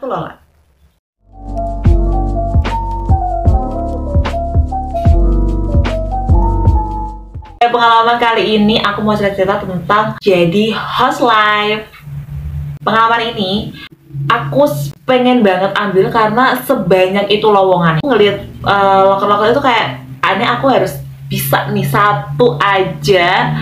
aku Lola. Pengalaman kali ini aku mau cerita tentang jadi housewife. Pengalaman ini aku pengen banget ambil karena sebanyak itu lowongan. Ngelihat loker-loker itu kayak aneh, aku harus bisa nih satu aja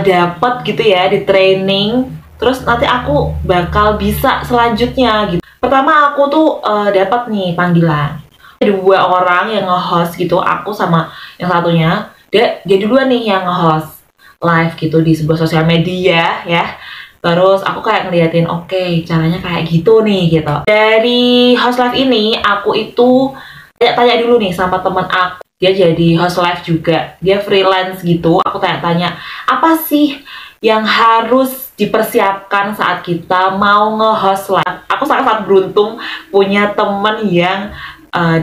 dapat gitu ya di training. Terus nanti aku bakal bisa selanjutnya gitu. Pertama aku tuh dapat nih panggilan. Ada 2 orang yang nge-host gitu, aku sama yang satunya. Dia duluan nih yang nge-host live gitu di sebuah sosial media ya. Terus aku kayak ngeliatin, oke, caranya kayak gitu nih gitu. Dari host live ini aku itu tanya dulu nih sama temen aku. Dia jadi host live juga, dia freelance gitu. Aku tanya-tanya, apa sih yang harus dipersiapkan saat kita mau nge-host live? Aku sangat beruntung punya temen yang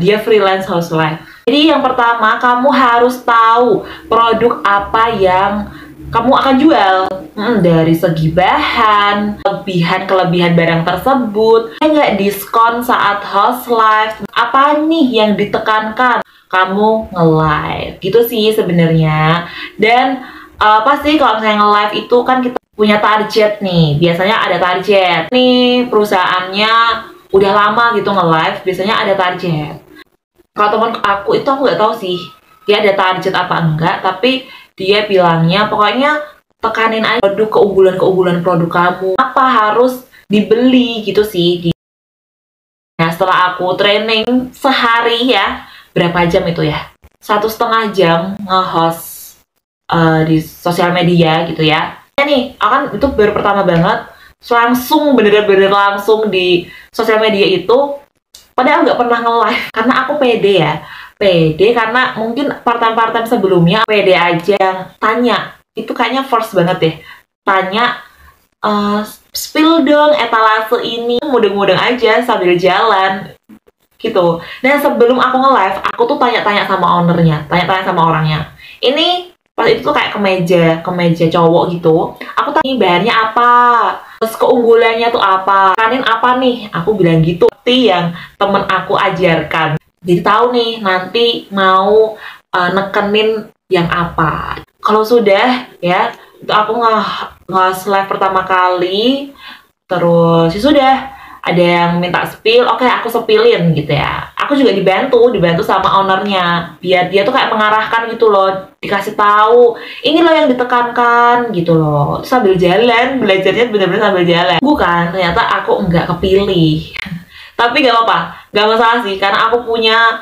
dia freelance host live. Jadi yang pertama, kamu harus tahu produk apa yang kamu akan jual. Dari segi bahan, kelebihan barang tersebut, nggak diskon saat host live, apa nih yang ditekankan kamu nge-live gitu sih sebenarnya. Dan pasti kalau misalnya nge-live itu kan kita punya target nih, biasanya ada target nih, perusahaannya udah lama gitu nge-live, biasanya ada target. Kalau teman aku itu aku nggak tahu sih dia ada target apa enggak, tapi dia bilangnya pokoknya tekanin aja keunggulan produk kamu, apa harus dibeli gitu sih. Nah setelah aku training sehari ya, berapa jam itu ya, 1,5 jam nge-host di sosial media gitu ya. Nih akan itu baru pertama banget langsung bener-bener langsung di sosial media itu. Padahal nggak pernah nge-live karena aku pede ya. Pede karena mungkin part-time sebelumnya pede aja yang tanya. Itu kayaknya first banget deh. Tanya, spill dong etalase ini. Mudeng-mudeng aja sambil jalan gitu. Dan sebelum aku nge-live, aku tuh tanya-tanya sama ownernya, tanya-tanya sama orangnya. Ini pas itu tuh kayak kemeja cowok gitu. Aku tanya bahannya apa, terus keunggulannya tuh apa, kanin apa nih. Aku bilang gitu. Seperti yang temen aku ajarkan. Jadi tahu nih nanti mau nekenin yang apa. Kalau sudah ya, itu aku nge-live pertama kali, terus ya sudah ada yang minta spill, oke aku spillin gitu ya. Aku juga dibantu sama ownernya, biar dia tuh kayak mengarahkan gitu loh, dikasih tahu ini loh yang ditekankan gitu loh. Sambil jalan, belajarnya bener-bener sambil jalan. Bukan, ternyata aku nggak kepilih. Tapi gak apa-apa, gak masalah sih, karena aku punya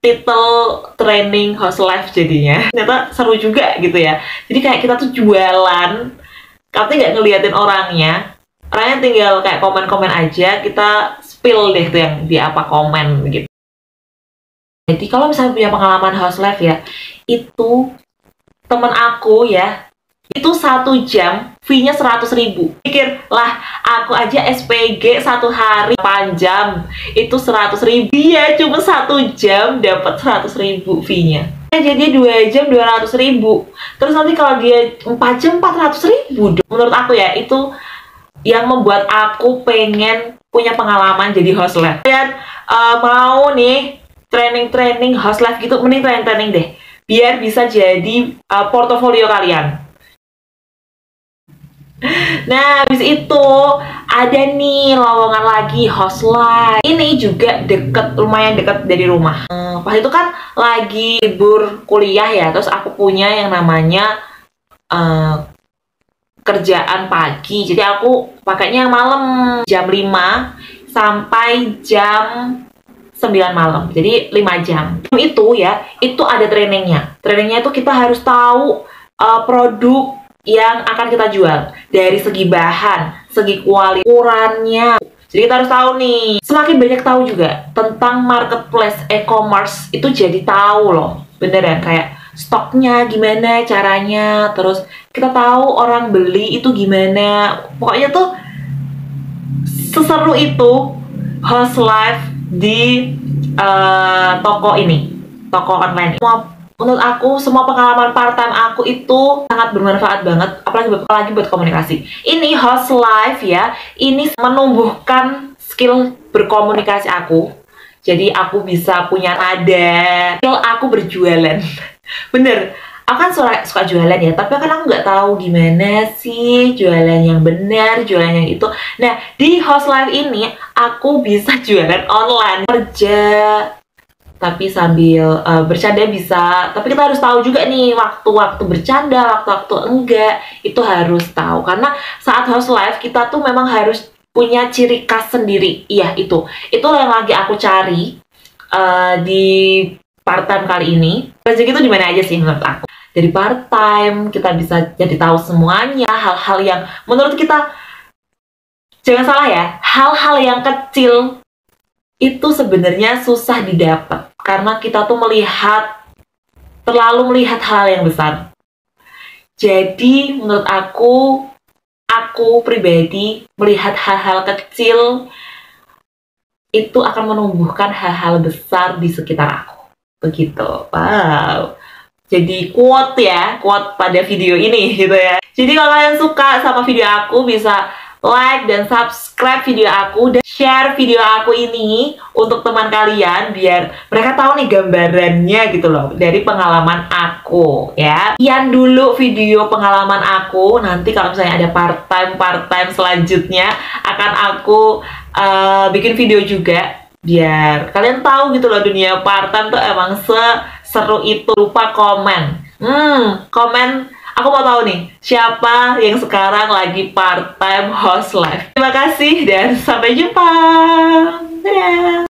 title training host live jadinya. Ternyata seru juga gitu ya. Jadi kayak kita tuh jualan, tapi gak ngeliatin orangnya tinggal kayak komen-komen aja, kita spill deh tuh yang di apa komen gitu. Jadi kalau misalnya punya pengalaman host live ya, itu temen aku ya, itu 1 jam fee-nya 100.000. Pikir lah, aku aja SPG 1 hari 8 jam itu 100.000, ya cuma 1 jam dapat 100.000 fee-nya. Jadi 2 jam 200.000. Terus nanti kalau dia 4 jam 400.000. Menurut aku ya, itu yang membuat aku pengen punya pengalaman jadi host live. Kalian mau nih training host live gitu, mending training deh, biar bisa jadi portofolio kalian. Nah, habis itu ada nih lowongan lagi host live. Ini juga lumayan deket dari rumah. Pas itu kan lagi libur kuliah ya, terus aku punya yang namanya kerjaan pagi. Jadi aku pakainya yang malam, jam 5 sampai jam 9 malam. Jadi 5 jam. Itu ya, itu ada trainingnya. Trainingnya itu kita harus tahu produk yang akan kita jual dari segi bahan, segi kualitas, ukurannya. Jadi kita harus tahu nih. Semakin banyak tahu juga tentang marketplace e-commerce, itu jadi tahu loh, beneran kayak stoknya gimana caranya, terus kita tahu orang beli itu gimana. Pokoknya tuh seseru itu host live di toko online. Mau Menurut aku semua pengalaman part time aku itu sangat bermanfaat banget, apalagi buat komunikasi. Ini host live ya, ini menumbuhkan skill berkomunikasi aku. Jadi aku bisa punya nada, skill aku berjualan. Bener, aku kan suka jualan ya, tapi kan aku nggak tahu gimana sih jualan yang benar, jualan yang itu. Nah, di host live ini aku bisa jualan online, kerja tapi sambil bercanda bisa. Tapi kita harus tahu juga nih waktu-waktu bercanda, waktu-waktu enggak, itu harus tahu. Karena saat host live kita tuh memang harus punya ciri khas sendiri. Iya, itu yang lagi aku cari di part time kali ini. Rezeki itu di mana aja sih menurut aku. Dari part time kita bisa jadi tahu semuanya, hal-hal yang menurut kita, jangan salah ya, hal-hal yang kecil itu sebenarnya susah didapat karena kita tuh terlalu melihat hal yang besar. Jadi menurut aku pribadi melihat hal-hal kecil itu akan menumbuhkan hal-hal besar di sekitar aku. Begitu. Wow. Jadi quote pada video ini gitu ya. Jadi kalau kalian suka sama video aku bisa like dan subscribe video aku dan share video aku ini untuk teman kalian biar mereka tahu nih gambarannya gitu loh dari pengalaman aku ya. Sekian dulu video pengalaman aku. Nanti kalau misalnya ada part time selanjutnya akan aku bikin video juga biar kalian tahu gitu loh dunia part time tuh emang seru itu. Lupa komen. Komen. Aku mau tahu nih, siapa yang sekarang lagi part-time host live. Terima kasih dan sampai jumpa. Dadah.